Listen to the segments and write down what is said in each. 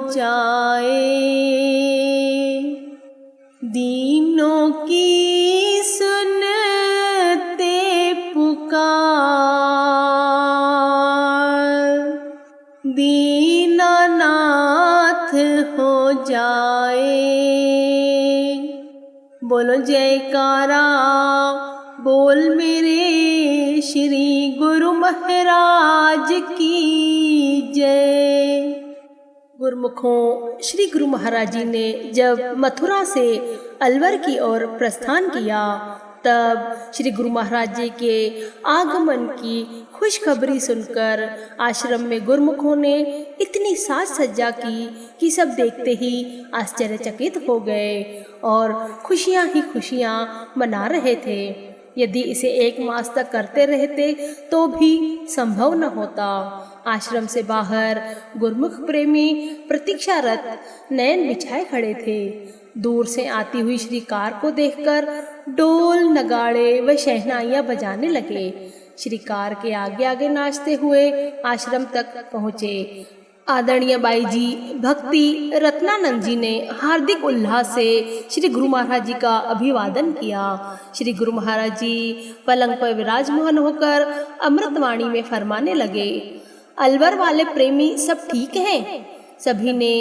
जाए, दीनों की सुनते पुकार, दीनानाथ हो जाए। बोलो जयकारा, बोल मेरे श्री गुरु महाराज की जय। गुरुमुखों, श्री गुरु महाराज जी ने जब मथुरा से अलवर की ओर प्रस्थान किया, तब श्री गुरु महाराज जी के आगमन की खुशखबरी सुनकर आश्रम में गुरुमुखों ने इतनी साज सज्जा की कि सब देखते ही आश्चर्यचकित हो गए और खुशियां ही खुशियां मना रहे थे। यदि इसे 1 मास तक करते रहते तो भी संभव न होता। आश्रम से बाहर गुरुमुख प्रेमी प्रतीक्षारत नयन बिछाए खड़े थे। दूर से आती हुई श्री कार को देखकर ढोल नगाड़े व शहनाइयां बजाने लगे। श्री कार के आगे आगे नाचते हुए आश्रम तक पहुँचे। आदरणीय बाई जी भक्ति रत्नानंद जी ने हार्दिक उल्लास से श्री गुरु महाराज जी का अभिवादन किया। श्री गुरु महाराज जी पलंग पर विराजमान होकर अमृतवाणी में फरमाने लगे, अलवर वाले प्रेमी सब ठीक हैं? सभी ने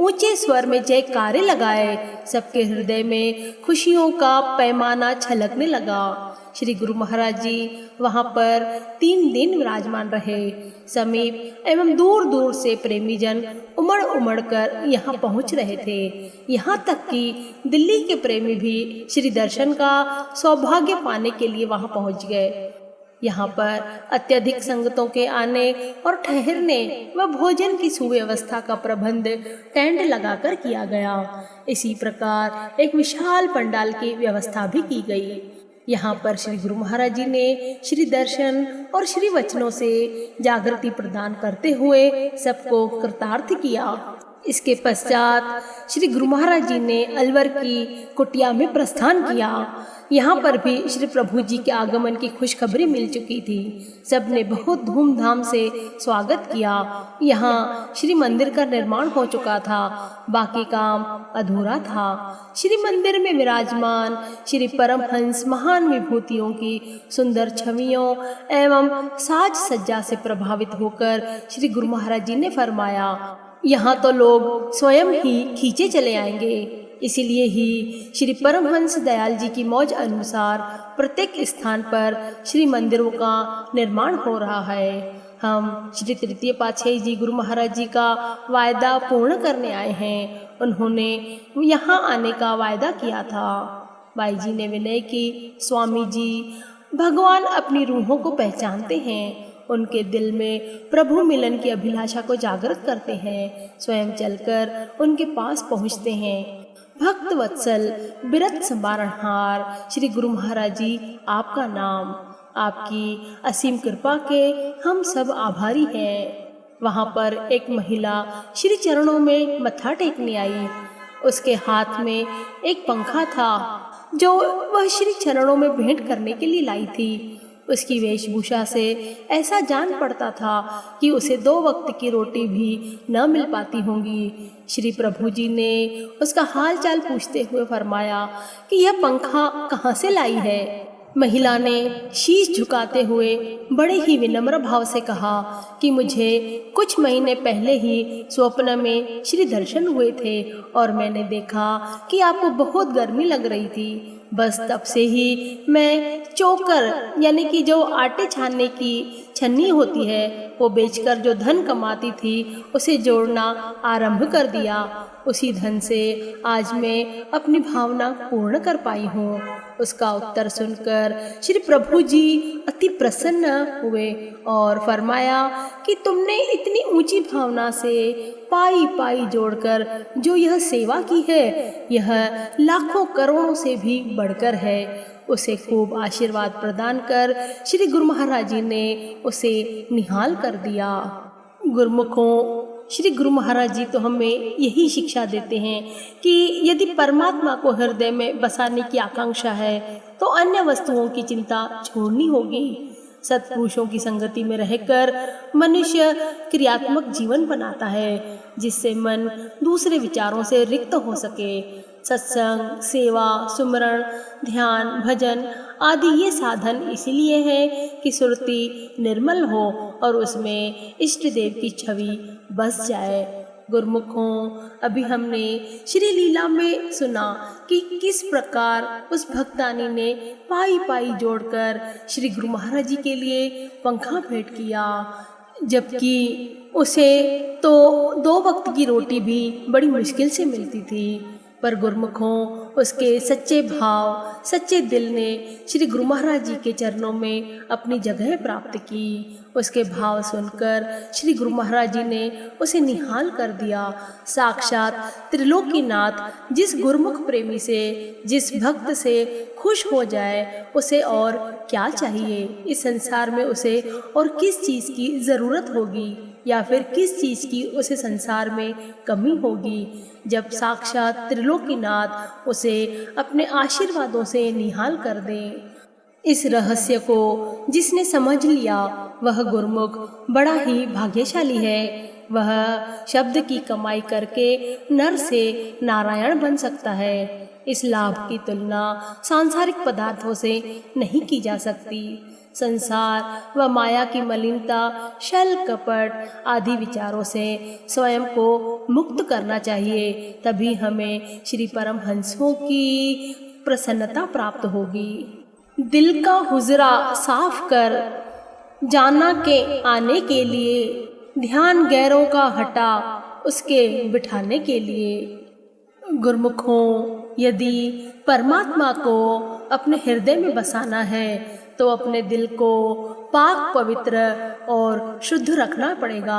ऊंचे स्वर में जयकारे लगाए। सबके हृदय में खुशियों का पैमाना छलकने लगा। श्री गुरु महाराज जी वहाँ पर 3 दिन विराजमान रहे। समीप एवं दूर दूर से प्रेमी जन उमड़ उमड़ कर यहाँ पहुँच रहे थे। यहाँ तक कि दिल्ली के प्रेमी भी श्री दर्शन का सौभाग्य पाने के लिए वहाँ पहुँच गए। यहाँ पर अत्यधिक संगतों के आने और ठहरने व भोजन की सुव्यवस्था का प्रबंध टेंट लगाकर किया गया। इसी प्रकार एक विशाल पंडाल की व्यवस्था भी की गई। यहाँ पर श्री गुरु महाराज जी ने श्री दर्शन और श्री वचनों से जागृति प्रदान करते हुए सबको कृतार्थ किया। इसके पश्चात श्री गुरु महाराज जी ने अलवर की कुटिया में प्रस्थान किया। यहाँ पर भी श्री प्रभु जी के आगमन की खुशखबरी मिल चुकी थी। सबने बहुत धूमधाम से स्वागत किया। यहाँ श्री मंदिर का निर्माण हो चुका था, बाकी काम अधूरा था। श्री मंदिर में विराजमान श्री परमहंस महान विभूतियों की सुंदर छवियों एवं साज सज्जा से प्रभावित होकर श्री गुरु महाराज जी ने फरमाया, यहाँ तो लोग स्वयं ही खींचे चले आएंगे। इसीलिए ही श्री परमहंस दयाल जी की मौज अनुसार प्रत्येक स्थान पर श्री मंदिरों का निर्माण हो रहा है। हम श्री तृतीय पातशाही जी गुरु महाराज जी का वायदा पूर्ण करने आए हैं। उन्होंने यहाँ आने का वायदा किया था। बाई जी ने विनय की, स्वामी जी, भगवान अपनी रूहों को पहचानते हैं। उनके दिल में प्रभु मिलन की अभिलाषा को जागृत करते हैं। स्वयं चलकर उनके पास पहुँचते हैं। भक्त वत्सल बिरत संवारणहार श्री गुरु महाराज जी, आपका नाम, आपकी असीम कृपा के हम सब आभारी हैं। वहाँ पर एक महिला श्री चरणों में मत्था टेकने आई। उसके हाथ में एक पंखा था जो वह श्री चरणों में भेंट करने के लिए लाई थी। उसकी वेशभूषा से ऐसा जान पड़ता था कि उसे 2 वक्त की रोटी भी न मिल पाती होंगी। श्री प्रभु जी ने उसका हाल चाल पूछते हुए फरमाया कि यह पंखा कहाँ से लाई है। महिला ने शीश झुकाते हुए बड़े ही विनम्र भाव से कहा कि मुझे कुछ महीने पहले ही स्वप्न में श्री दर्शन हुए थे और मैंने देखा कि आपको बहुत गर्मी लग रही थी। बस तब से ही मैं चोकर यानी कि जो आटे छानने की छन्नी होती है वो बेचकर जो धन कमाती थी उसे जोड़ना आरंभ कर दिया। उसी धन से आज मैं अपनी भावना पूर्ण कर पाई हूँ। उसका उत्तर सुनकर श्री प्रभु जी अति प्रसन्न हुए और फरमाया कि तुमने इतनी ऊंची भावना से पाई पाई जोड़कर जो यह सेवा की है, यह लाखों करोड़ों से भी बढ़कर है। उसे खूब आशीर्वाद प्रदान कर श्री गुरु महाराज जी ने उसे निहाल कर दिया। गुरुमुखों, श्री गुरु महाराज जी तो हमें यही शिक्षा देते हैं कि यदि परमात्मा को हृदय में बसाने की आकांक्षा है तो अन्य वस्तुओं की चिंता छोड़नी होगी। सत्पुरुषों की संगति में रहकर मनुष्य क्रियात्मक जीवन बनाता है, जिससे मन दूसरे विचारों से रिक्त हो सके। सत्संग, सेवा, सुमरण, ध्यान, भजन आदि ये साधन इसलिए है कि सुरति निर्मल हो और उसमें इष्ट देव की छवि बस जाए। गुरुमुखों, अभी हमने श्री लीला में सुना कि किस प्रकार उस भक्तानी ने पाई पाई जोड़कर श्री गुरु महाराज जी के लिए पंखा भेंट किया, जबकि उसे तो 2 वक्त की रोटी भी बड़ी मुश्किल से मिलती थी। पर गुरुमुखों, उसके सच्चे भाव, सच्चे दिल ने श्री गुरु महाराज जी के चरणों में अपनी जगह प्राप्त की। उसके भाव सुनकर श्री गुरु महाराज जी ने उसे निहाल कर दिया। साक्षात त्रिलोकीनाथ जिस गुरुमुख प्रेमी से, जिस भक्त से खुश हो जाए, उसे और क्या चाहिए। इस संसार में उसे और किस चीज़ की ज़रूरत होगी, या फिर किस चीज़ की उसे संसार में कमी होगी, जब साक्षात त्रिलोकीनाथ उसे अपने आशीर्वादों से निहाल कर दें। इस रहस्य को जिसने समझ लिया वह गुरुमुख बड़ा ही भाग्यशाली है। वह शब्द की कमाई करके नर से नारायण बन सकता है। इस लाभ की तुलना सांसारिक पदार्थों से नहीं की जा सकती। संसार व माया की मलिनता, छल कपट आदि विचारों से स्वयं को मुक्त करना चाहिए, तभी हमें श्री परमहंसों की प्रसन्नता प्राप्त होगी। दिल का हुजरा साफ कर जाना के आने के लिए, ध्यान गैरों का हटा उसके बिठाने के लिए। गुरुमुखों, यदि परमात्मा को अपने हृदय में बसाना है तो अपने दिल को पाक पवित्र और शुद्ध रखना पड़ेगा,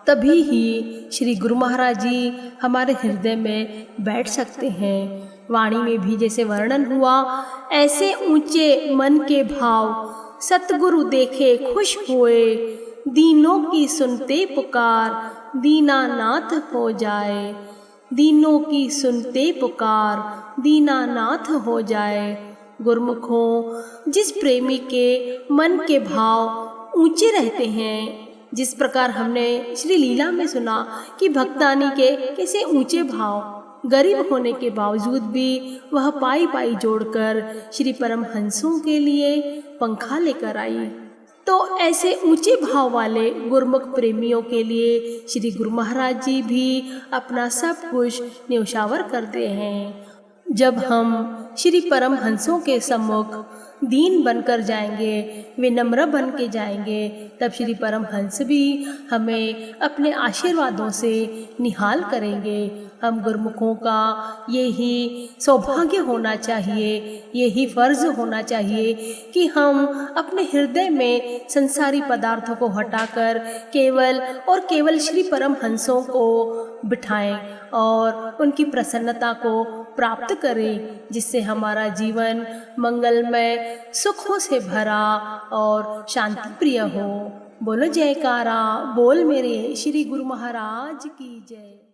तभी ही श्री गुरु महाराज जी हमारे हृदय में बैठ सकते हैं। वाणी में भी जैसे वर्णन हुआ, ऐसे ऊंचे मन के भाव सतगुरु देखे खुश हुए, दीनों की सुनते पुकार दीनानाथ हो जाए। दीनों की सुनते पुकार दीनानाथ हो जाए। गुरुमुखों, जिस प्रेमी के मन के भाव ऊंचे रहते हैं, जिस प्रकार हमने श्री लीला में सुना कि भक्तानी के कैसे ऊंचे भाव, गरीब होने के बावजूद भी वह पाई पाई जोड़कर श्री परमहंसों के लिए पंखा लेकर आई, तो ऐसे ऊंचे भाव वाले गुरुमुख प्रेमियों के लिए श्री गुरु महाराज जी भी अपना सब कुछ न्यौछावर करते हैं। जब हम श्री परमहंसों के सम्मुख दीन बनकर जाएंगे, विनम्र बन के जाएंगे, तब श्री परमहंस भी हमें अपने आशीर्वादों से निहाल करेंगे। हम गुरुमुखों का यही सौभाग्य होना चाहिए, यही फर्ज होना चाहिए कि हम अपने हृदय में संसारी पदार्थों को हटाकर केवल और केवल श्री परमहंसों को बिठाएं और उनकी प्रसन्नता को प्राप्त करें, जिससे हमारा जीवन मंगलमय, सुखों से भरा और शांति प्रिय हो। बोलो जयकारा, बोल मेरे श्री गुरु महाराज की जय।